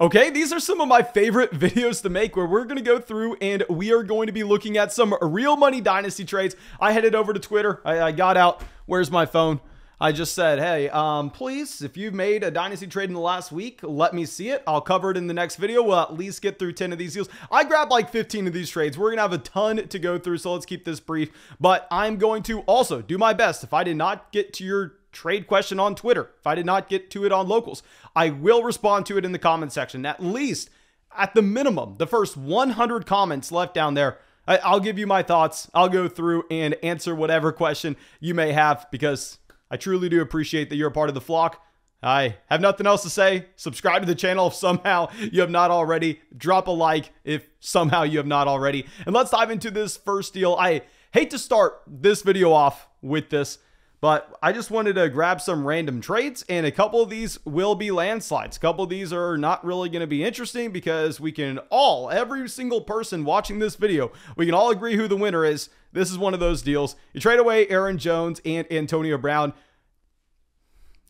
Okay, these are some of my favorite videos to make where we're going to go through and we are going to be looking at some real money dynasty trades. I headed over to Twitter. I got out. Where's my phone? I just said, hey, please, if you've made a dynasty trade in the last week, let me see it. I'll cover it in the next video. We'll at least get through 10 of these deals. I grabbed like 15 of these trades. We're going to have a ton to go through, so let's keep this brief. But I'm going to also do my best. If I did not get to your trade question on Twitter, if I did not get to it on Locals, I will respond to it in the comment section. At least, at the minimum, the first 100 comments left down there, I'll give you my thoughts. I'll go through and answer whatever question you may have, because I truly do appreciate that you're a part of the flock. I have nothing else to say. Subscribe to the channel if somehow you have not already. Drop a like if somehow you have not already. And let's dive into this first deal. I hate to start this video off with this, but I just wanted to grab some random trades, and a couple of these will be landslides. A couple of these are not really going to be interesting because we can all, every single person watching this video, we can all agree who the winner is. This is one of those deals. You trade away Aaron Jones and Antonio Brown.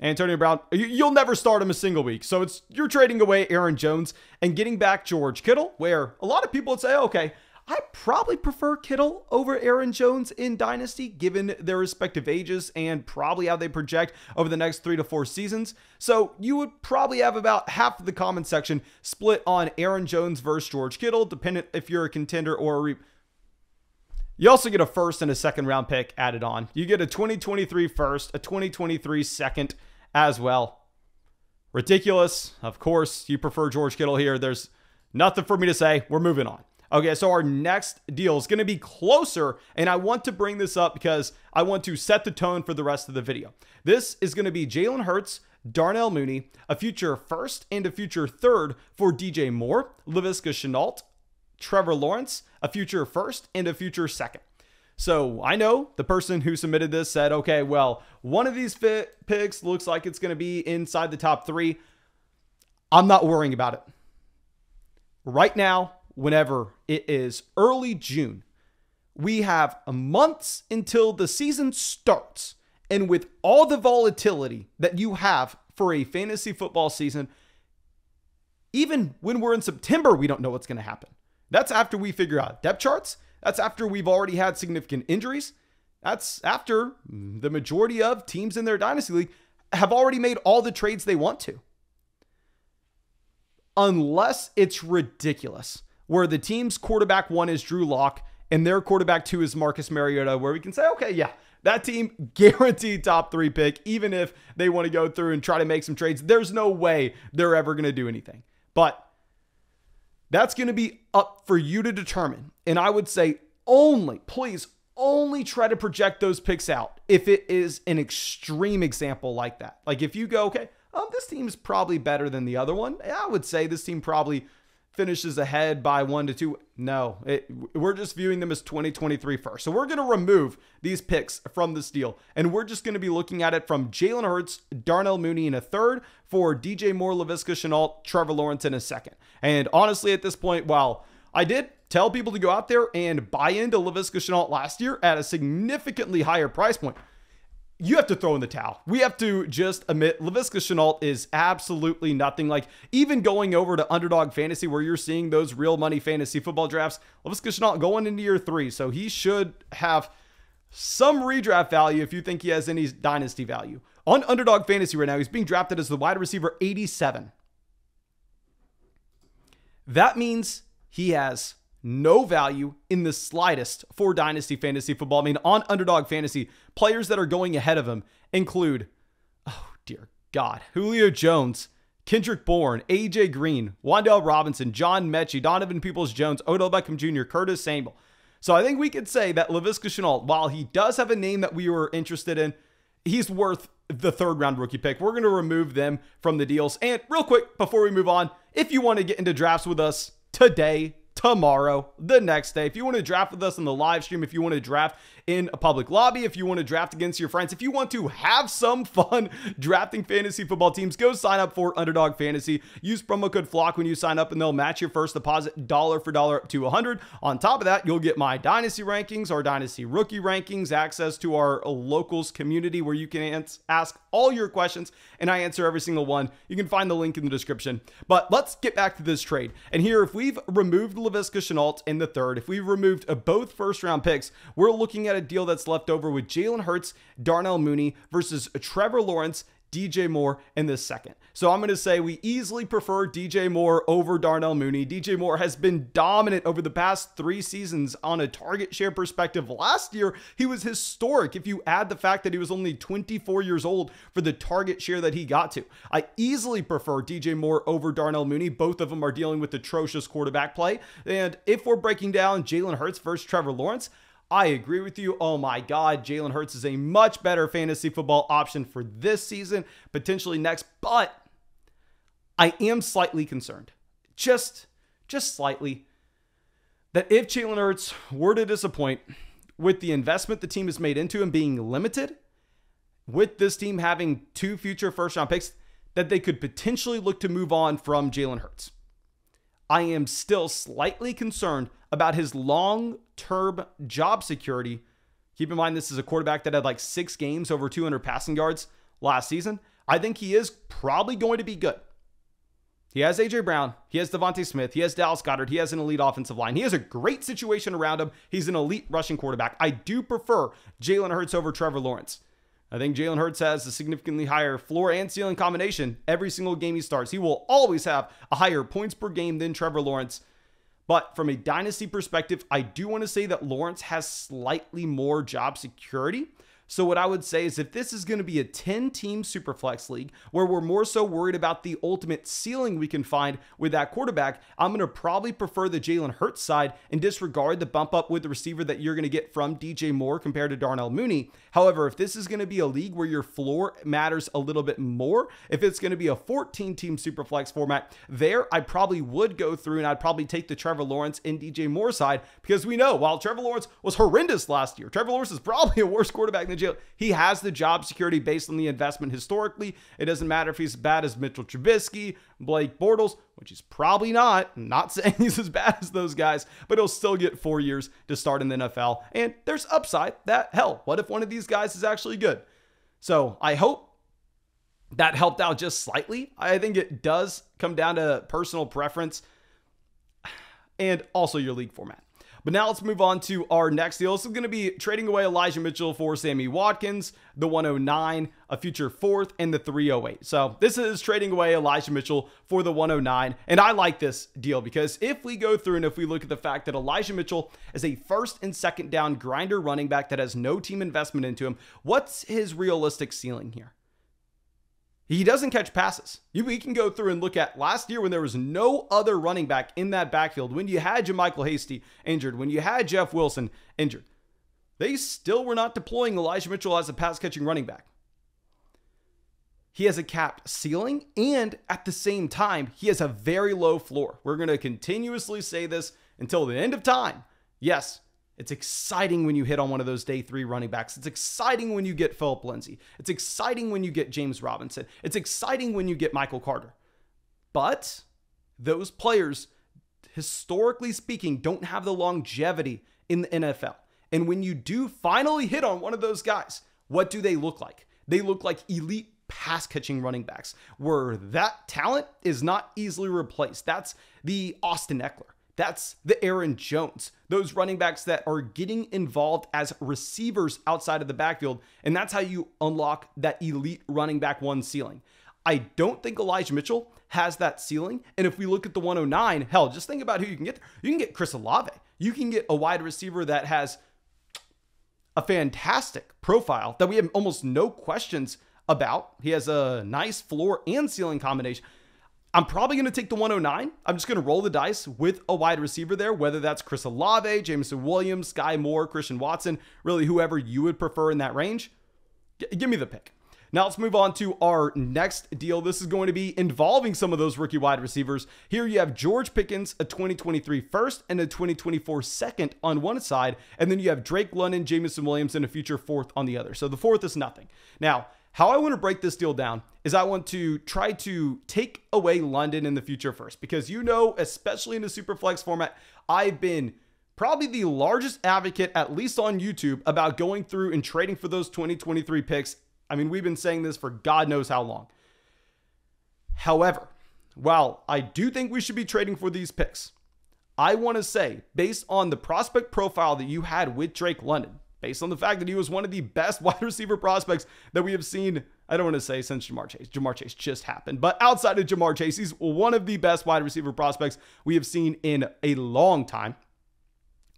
Antonio Brown, you'll never start him a single week. So you're trading away Aaron Jones and getting back George Kittle, where a lot of people would say, okay, I probably prefer Kittle over Aaron Jones in Dynasty, given their respective ages and probably how they project over the next 3 to 4 seasons. So you would probably have about half of the comment section split on Aaron Jones versus George Kittle, dependent if you're a contender or a You also get a first and a second round pick added on. You get a 2023 first, a 2023 second as well. Ridiculous. Of course, you prefer George Kittle here. There's nothing for me to say. We're moving on. Okay, so our next deal is going to be closer, and I want to bring this up because I want to set the tone for the rest of the video. This is going to be Jalen Hurts, Darnell Mooney, a future first and a future third for DJ Moore, Laviska Shenault, Trevor Lawrence, a future first and a future second. So I know the person who submitted this said, okay, well, one of these picks looks like it's going to be inside the top 3. I'm not worrying about it. Right now, whenever it is early June, we have months until the season starts. And with all the volatility that you have for a fantasy football season, even when we're in September, we don't know what's going to happen. That's after we figure out depth charts. That's after we've already had significant injuries. That's after the majority of teams in their dynasty league have already made all the trades they want to. Unless it's ridiculous, where the team's quarterback 1 is Drew Lock and their quarterback 2 is Marcus Mariota, where we can say, okay, yeah, that team guaranteed top 3 pick, even if they want to go through and try to make some trades. There's no way they're ever going to do anything. But that's going to be up for you to determine. And I would say please only try to project those picks out if it is an extreme example like that. Like if you go, okay, this team's probably better than the other one. I would say this team probably finishes ahead by 1 to 2. No, we're just viewing them as 2023 first. So we're going to remove these picks from this deal. And we're just going to be looking at it from Jalen Hurts, Darnell Mooney in a third, for DJ Moore, Laviska Shenault, Trevor Lawrence in a second. And honestly, at this point, while I did tell people to go out there and buy into Laviska Shenault last year at a significantly higher price point, you have to throw in the towel. We have to just admit Laviska Shenault is absolutely nothing. Like even going over to Underdog Fantasy where you're seeing those real money fantasy football drafts, Laviska Shenault going into year 3. So he should have some redraft value if you think he has any dynasty value. On Underdog Fantasy right now, he's being drafted as the wide receiver 87. That means he has no value in the slightest for Dynasty Fantasy Football. I mean, on Underdog Fantasy, players that are going ahead of him include, oh dear God, Julio Jones, Kendrick Bourne, AJ Green, Wan'Dale Robinson, John Mechie, Donovan Peoples-Jones, Odell Beckham Jr., Curtis Samuel. So I think we could say that Laviska Shenault, while he does have a name that we were interested in, he's worth the 3rd round rookie pick. We're going to remove them from the deals. And real quick, before we move on, if you want to get into drafts with us today, tomorrow, the next day, if you want to draft with us in the live stream, if you want to draft in a public lobby. If you want to draft against your friends, if you want to have some fun drafting fantasy football teams, go sign up for Underdog Fantasy. Use promo code FLOCK when you sign up, and they'll match your first deposit dollar for dollar up to $100. On top of that, you'll get my dynasty rankings, our dynasty rookie rankings, access to our locals community where you can ask all your questions, and I answer every single one. You can find the link in the description. But let's get back to this trade. And here, if we've removed Laviska Shenault in the third, if we've removed both first-round picks, we're looking at a deal that's left over with Jalen Hurts, Darnell Mooney versus Trevor Lawrence, DJ Moore in the second. So I'm going to say we easily prefer DJ Moore over Darnell Mooney. DJ Moore has been dominant over the past 3 seasons on a target share perspective. Last year, he was historic if you add the fact that he was only 24 years old for the target share that he got to. I easily prefer DJ Moore over Darnell Mooney. Both of them are dealing with atrocious quarterback play. And if we're breaking down Jalen Hurts versus Trevor Lawrence, I agree with you. Oh my God, Jalen Hurts is a much better fantasy football option for this season, potentially next, but I am slightly concerned, just slightly, that if Jalen Hurts were to disappoint with the investment the team has made into him being limited, with this team having 2 future first-round picks, that they could potentially look to move on from Jalen Hurts. I am still slightly concerned about his long-term job security. Keep in mind, this is a quarterback that had like 6 games over 200 passing yards last season. I think he is probably going to be good. He has A.J. Brown. He has Devontae Smith. He has Dallas Goedert. He has an elite offensive line. He has a great situation around him. He's an elite rushing quarterback. I do prefer Jalen Hurts over Trevor Lawrence. I think Jalen Hurts has a significantly higher floor and ceiling combination every single game he starts. He will always have a higher points per game than Trevor Lawrence. But from a dynasty perspective, I do want to say that Lawrence has slightly more job security. So what I would say is if this is going to be a 10-team Superflex league where we're more so worried about the ultimate ceiling we can find with that quarterback, I'm going to probably prefer the Jalen Hurts side and disregard the bump up with the receiver that you're going to get from DJ Moore compared to Darnell Mooney. However, if this is going to be a league where your floor matters a little bit more, if it's going to be a 14-team Superflex format, there I probably would go through and I'd probably take the Trevor Lawrence and DJ Moore side, because we know while Trevor Lawrence was horrendous last year, Trevor Lawrence is probably a worse quarterback than he has the job security based on the investment historically. It doesn't matter if he's as bad as Mitchell Trubisky, Blake Bortles, which he's probably not. I'm not saying he's as bad as those guys, but he'll still get 4 years to start in the NFL. And there's upside that, hell, what if one of these guys is actually good? So I hope that helped out just slightly. I think it does come down to personal preference and also your league format. But now let's move on to our next deal. This is going to be trading away Elijah Mitchell for Sammy Watkins, the 109, a future 4th, and the 308. So this is trading away Elijah Mitchell for the 109. And I like this deal because if we go through and if we look at the fact that Elijah Mitchell is a 1st and 2nd down grinder running back that has no team investment into him, what's his realistic ceiling here? He doesn't catch passes. We can go through and look at last year when there was no other running back in that backfield, when you had JaMycal Hasty injured, when you had Jeff Wilson injured, they still were not deploying Elijah Mitchell as a pass-catching running back. He has a capped ceiling, and at the same time, he has a very low floor. We're going to continuously say this until the end of time. Yes, it's exciting when you hit on one of those day 3 running backs. It's exciting when you get Philip Lindsay. It's exciting when you get James Robinson. It's exciting when you get Michael Carter. But those players, historically speaking, don't have the longevity in the NFL. And when you do finally hit on one of those guys, what do they look like? They look like elite pass-catching running backs, where that talent is not easily replaced. That's the Austin Eckler. That's the Aaron Jones, those running backs that are getting involved as receivers outside of the backfield. And that's how you unlock that elite running back 1 ceiling. I don't think Elijah Mitchell has that ceiling. And if we look at the 109, hell, just think about who you can get there. You can get Chris Olave. You can get a wide receiver that has a fantastic profile that we have almost no questions about. He has a nice floor and ceiling combination. I'm probably going to take the 109. I'm just going to roll the dice with a wide receiver there, whether that's Chris Olave, Jameson Williams, Sky Moore, Christian Watson, really whoever you would prefer in that range. Give me the pick. Now let's move on to our next deal. This is going to be involving some of those rookie wide receivers. Here you have George Pickens, a 2023 first and a 2024 second on one side. And then you have Drake London, Jameson Williams, and a future fourth on the other. So the fourth is nothing. Now, how I want to break this deal down is I want to try to take away London in the future first, because especially in the Superflex format, I've been probably the largest advocate, at least on YouTube, about going through and trading for those 2023 picks. I mean, we've been saying this for God knows how long. However, while I do think we should be trading for these picks, I want to say, based on the prospect profile that you had with Drake London, based on the fact that he was one of the best wide receiver prospects that we have seen, I don't want to say since Ja'Marr Chase. Ja'Marr Chase just happened. But outside of Ja'Marr Chase, he's one of the best wide receiver prospects we have seen in a long time.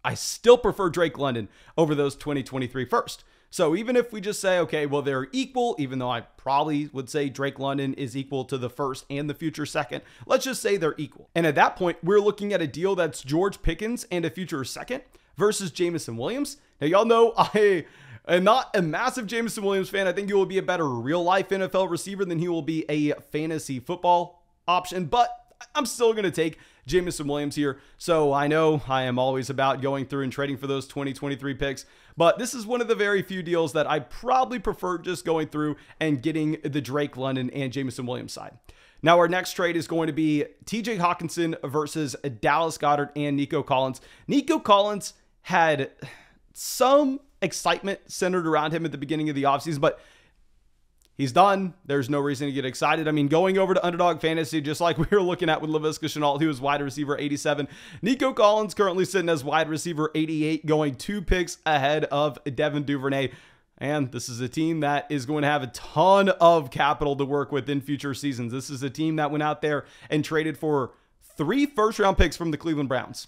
I still prefer Drake London over those 2023 first. So even if we just say, okay, well, they're equal, even though I probably would say Drake London is equal to the first and the future second, let's just say they're equal. And at that point, we're looking at a deal that's George Pickens and a future second versus Jameson Williams. Now, y'all know I am not a massive Jameson Williams fan. I think he will be a better real life NFL receiver than he will be a fantasy football option, but I'm still going to take Jameson Williams here. So I know I am always about going through and trading for those 2023 picks, but this is one of the very few deals that I probably prefer just going through and getting the Drake London and Jameson Williams side. Now our next trade is going to be TJ Hawkinson versus Dallas Goedert and Nico Collins. Nico Collins had some excitement centered around him at the beginning of the offseason, but he's done. There's no reason to get excited. I mean, going over to Underdog Fantasy, just like we were looking at with Laviska Shenault, who was wide receiver 87. Nico Collins currently sitting as wide receiver 88, going 2 picks ahead of Devin Duvernay. And this is a team that is going to have a ton of capital to work with in future seasons. This is a team that went out there and traded for 3 first-round picks from the Cleveland Browns.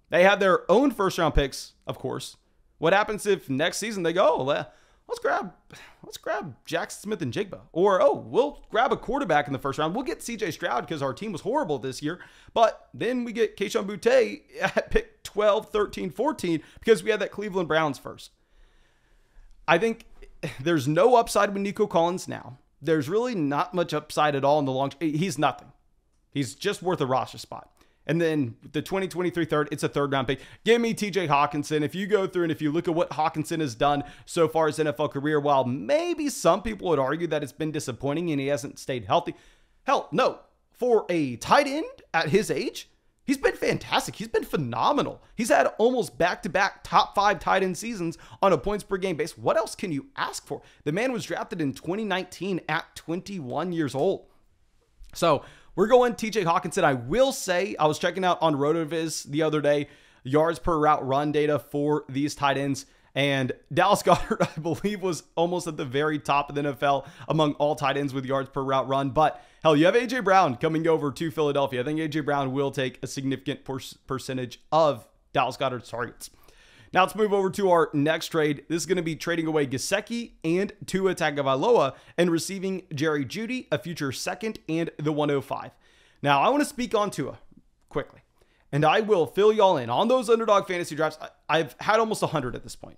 They have their own first-round picks, of course. What happens if next season they go, let's grab Jackson Smith and Jigba, or we'll grab a quarterback in the first round. We'll get CJ Stroud because our team was horrible this year, but then we get Kayshon Boutte at pick 12, 13, 14 because we had that Cleveland Browns first. I think there's no upside with Nico Collins now. There's really not much upside at all in the long. He's nothing. He's just worth a roster spot. And then the 2023 third, it's a 3rd round pick. Give me TJ Hawkinson. If you go through and if you look at what Hawkinson has done so far his NFL career, while maybe some people would argue that it's been disappointing and he hasn't stayed healthy. Hell, no. For a tight end at his age, he's been fantastic. He's been phenomenal. He's had almost back-to-back top 5 tight end seasons on a points per game base. What else can you ask for? The man was drafted in 2019 at 21 years old. So we're going TJ Hawkinson. I will say, I was checking out on RotoViz the other day, yards per route run data for these tight ends. And Dallas Goedert, I believe, was almost at the very top of the NFL among all tight ends with yards per route run. But hell, you have A.J. Brown coming over to Philadelphia. I think A.J. Brown will take a significant percentage of Dallas Goedert's targets. Now let's move over to our next trade. This is going to be trading away Gesicki and Tua Tagovailoa and receiving Jerry Jeudy, a future second, and the 105. Now I want to speak on Tua quickly, and I will fill y'all in on those Underdog Fantasy drafts. I've had almost 100 at this point.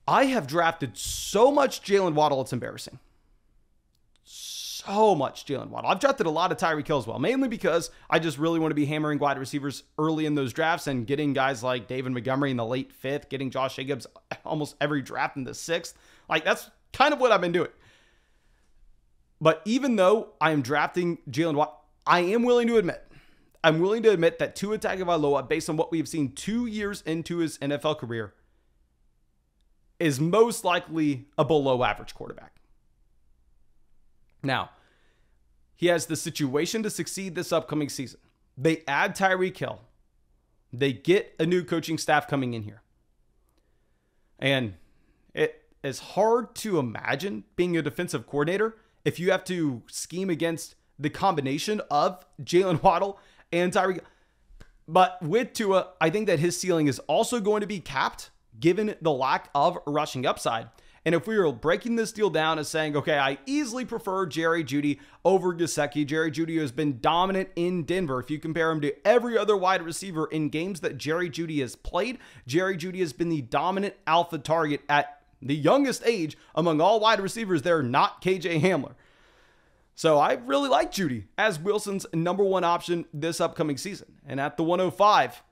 I have drafted so much Jalen Waddle, it's embarrassing. So much Jalen Waddle. I've drafted a lot of Tyreek Hill as well, mainly because I just really want to be hammering wide receivers early in those drafts and getting guys like David Montgomery in the late 5th, getting Josh Jacobs almost every draft in the 6th. Like, that's kind of what I've been doing. But even though I am drafting Jalen Waddle, I am willing to admit that Tua Tagovailoa, based on what we have seen 2 years into his NFL career, is most likely a below average quarterback. Now, he has the situation to succeed this upcoming season. They add Tyreek Hill. They get a new coaching staff coming in here. And it is hard to imagine being a defensive coordinator if you have to scheme against the combination of Jalen Waddle and Tyreek. But with Tua, I think that his ceiling is also going to be capped given the lack of rushing upside. And if we were breaking this deal down as saying, okay, I easily prefer Jerry Jeudy over Gesicki. Jerry Jeudy has been dominant in Denver. If you compare him to every other wide receiver in games that Jerry Jeudy has played, Jerry Jeudy has been the dominant alpha target at the youngest age among all wide receivers there, not KJ Hamler. So I really like Jeudy as Wilson's number one option this upcoming season. And at the 105,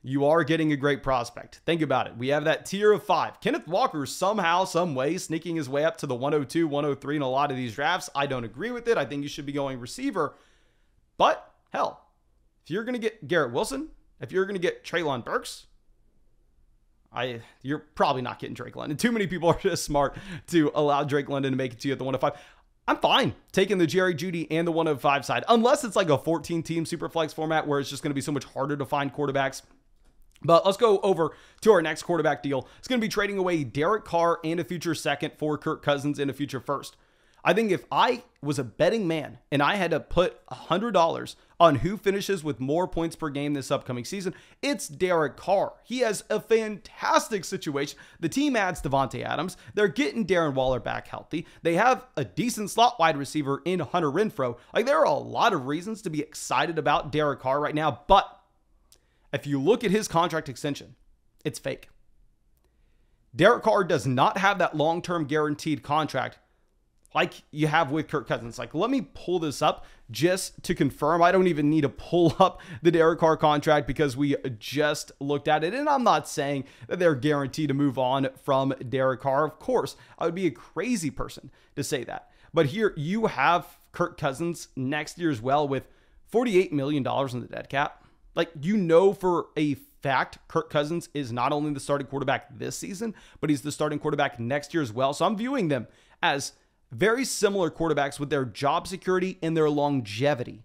you are getting a great prospect. Think about it. We have that tier of 5. Kenneth Walker somehow, some way, sneaking his way up to the 102, 103 in a lot of these drafts. I don't agree with it. I think you should be going receiver. But, hell, if you're going to get Garrett Wilson, if you're going to get Treylon Burks, you're probably not getting Drake London. Too many people are just smart to allow Drake London to make it to you at the 105. I'm fine taking the Jerry Jeudy and the 105 side, unless it's like a 14-team Superflex format where it's just going to be so much harder to find quarterbacks. But let's go over to our next quarterback deal. It's going to be trading away Derek Carr and a future second for Kirk Cousins and a future first. I think if I was a betting man and I had to put $100 on who finishes with more points per game this upcoming season, it's Derek Carr. He has a fantastic situation. The team adds Davante Adams. They're getting Darren Waller back healthy. They have a decent slot wide receiver in Hunter Renfrow. Like, there are a lot of reasons to be excited about Derek Carr right now, but if you look at his contract extension, it's fake. Derek Carr does not have that long-term guaranteed contract like you have with Kirk Cousins. Like, let me pull this up just to confirm. I don't even need to pull up the Derek Carr contract because we just looked at it. And I'm not saying that they're guaranteed to move on from Derek Carr. Of course, I would be a crazy person to say that. But here you have Kirk Cousins next year as well with $48 million in the dead cap. Like, you know for a fact, Kirk Cousins is not only the starting quarterback this season, but he's the starting quarterback next year as well. So I'm viewing them as very similar quarterbacks with their job security and their longevity.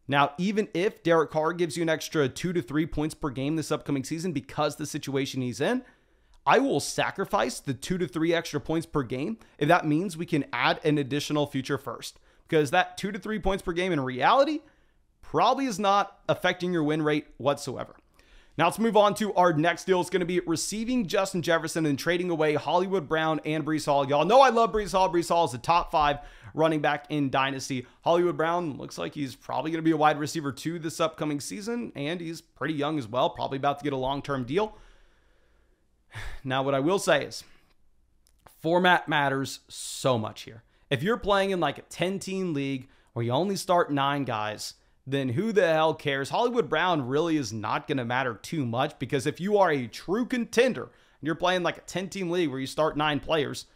Now, even if Derek Carr gives you an extra 2 to 3 points per game this upcoming season because the situation he's in, I will sacrifice the 2 to 3 extra points per game if that means we can add an additional future first. Because that 2 to 3 points per game in reality probably is not affecting your win rate whatsoever. Now let's move on to our next deal. It's going to be receiving Justin Jefferson and trading away Hollywood Brown and Breece Hall. Y'all know I love Breece Hall. Breece Hall is the top 5 running back in Dynasty. Hollywood Brown looks like he's probably going to be a wide receiver 2 this upcoming season, and he's pretty young as well, probably about to get a long-term deal. Now, what I will say is format matters so much here. If you're playing in like a 10-team league where you only start 9 guys, then who the hell cares? Hollywood Brown really is not going to matter too much, because if you are a true contender and you're playing like a 10-team league where you start 9 players,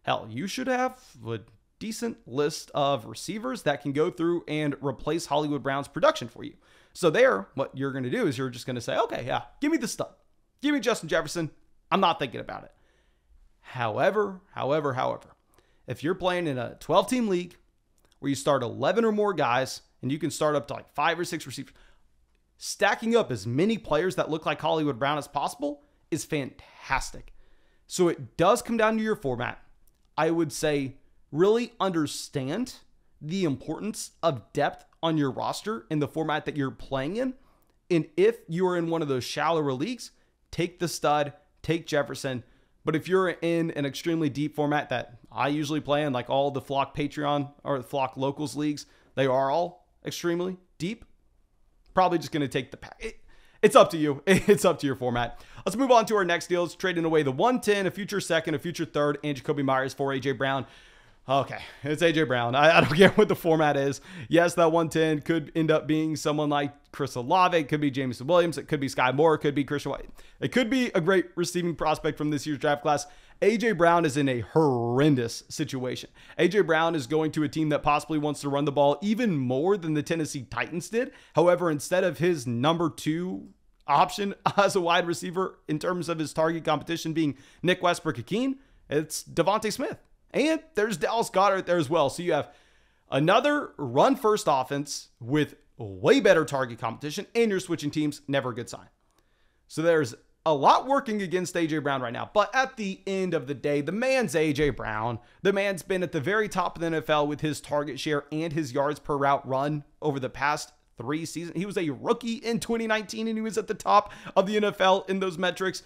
hell, you should have a decent list of receivers that can go through and replace Hollywood Brown's production for you. So there, what you're going to do is you're just going to say, okay, yeah, give me the stud. Give me Justin Jefferson. I'm not thinking about it. However, if you're playing in a 12-team league where you start 11 or more guys, and you can start up to like 5 or 6 receivers, stacking up as many players that look like Hollywood Brown as possible is fantastic. So it does come down to your format. I would say really understand the importance of depth on your roster in the format that you're playing in. And if you're in one of those shallower leagues, take the stud, take Jefferson. But if you're in an extremely deep format that I usually play in, like all the Flock Patreon or the Flock Locals leagues, they are all extremely deep, probably just going to take the pack. It's up to you. It's up to your format. Let's move on to our next deal. It's trading away the 110, a future second, a future third, and Jacoby Myers for AJ Brown. Okay, it's AJ Brown. I don't care what the format is. Yes, that 110 could end up being someone like Chris Olave. It could be Jameson Williams. It could be Sky Moore. It could be Christian White. It could be a great receiving prospect from this year's draft class. AJ Brown is in a horrendous situation. AJ Brown is going to a team that possibly wants to run the ball even more than the Tennessee Titans did. However, instead of his number 2 option as a wide receiver in terms of his target competition being Nick Westbrook-Ikhine, it's Devontae Smith. And there's Dallas Goedert there as well. So you have another run-first offense with way better target competition, and you're switching teams. Never a good sign. So there's a lot working against AJ Brown right now. But at the end of the day, the man's AJ Brown. The man's been at the very top of the NFL with his target share and his yards per route run over the past 3 seasons. He was a rookie in 2019, and he was at the top of the NFL in those metrics.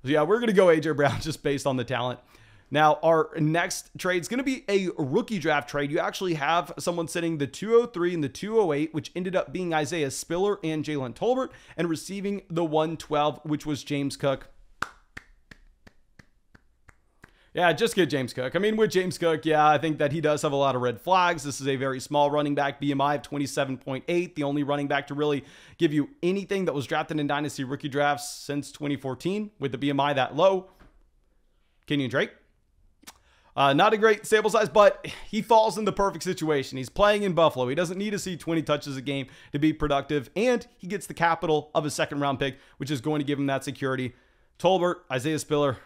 So yeah, we're going to go AJ Brown just based on the talent. Now, our next trade is going to be a rookie draft trade. You actually have someone sitting the 203 and the 208, which ended up being Isaiah Spiller and Jalen Tolbert, and receiving the 112, which was James Cook. Yeah, just get James Cook. I mean, with James Cook, yeah, I think that he does have a lot of red flags. This is a very small running back, BMI of 27.8, the only running back to really give you anything that was drafted in Dynasty rookie drafts since 2014 with the BMI that low. Kenyon Drake. Not a great sample size, but he falls in the perfect situation. He's playing in Buffalo. He doesn't need to see 20 touches a game to be productive, and he gets the capital of a second-round pick, which is going to give him that security. Tolbert, Isaiah Spiller,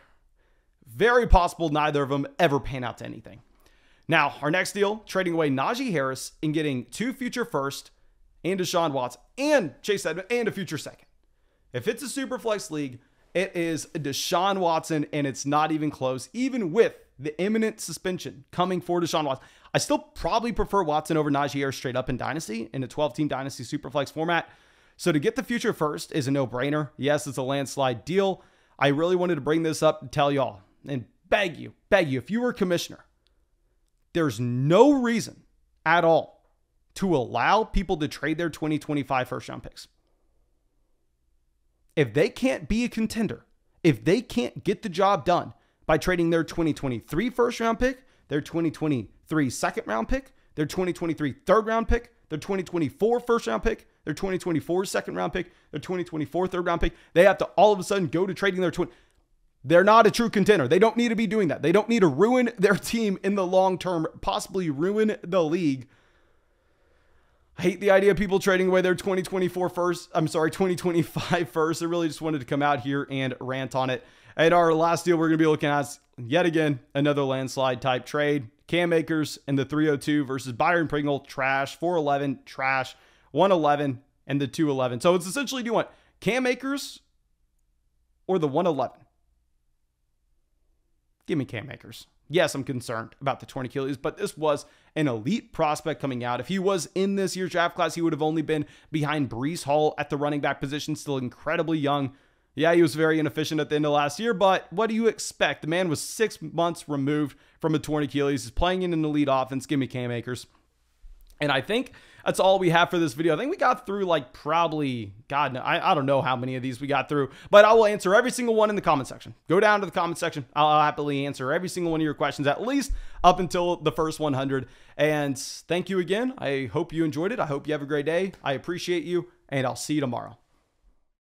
very possible neither of them ever pan out to anything. Now, our next deal, trading away Najee Harris and getting 2 future first and Deshaun Watson and Chase Edmonds and a future second. If it's a super flex league, it is Deshaun Watson, and it's not even close, even with the imminent suspension coming for Deshaun Watson. I still probably prefer Watson over Najee Harris straight up in Dynasty, in a 12-team Dynasty Superflex format. So to get the future first is a no-brainer. Yes, it's a landslide deal. I really wanted to bring this up and tell y'all and beg you, if you were a commissioner, there's no reason at all to allow people to trade their 2025 first-round picks. If they can't be a contender, if they can't get the job done by trading their 2023 first-round pick, their 2023 second-round pick, their 2023 third-round pick, their 2024 first-round pick, their 2024 second-round pick, their 2024 third-round pick, they have to all of a sudden go to trading their 20. They're not a true contender. They don't need to be doing that. They don't need to ruin their team in the long term, possibly ruin the league. I hate the idea of people trading away their 2025 first. I really just wanted to come out here and rant on it. And our last deal we're going to be looking at is, yet again, another landslide type trade. Cam Akers in the 302 versus Byron Pringle, trash. 411, trash. 111 and the 211. So it's essentially, do you want Cam Akers or the 111? Give me Cam Akers. Yes, I'm concerned about the 20 Achilles, but this was an elite prospect coming out. If he was in this year's draft class, he would have only been behind Breece Hall at the running back position, still incredibly young. Yeah, he was very inefficient at the end of last year, but what do you expect? The man was 6 months removed from a torn Achilles. He's playing in an elite offense. Give me Cam Akers. And I think that's all we have for this video. I think we got through like probably, God, I don't know how many of these we got through, but I will answer every single one in the comment section. Go down to the comment section. I'll happily answer every single one of your questions, at least up until the first 100. And thank you again. I hope you enjoyed it. I hope you have a great day. I appreciate you, and I'll see you tomorrow.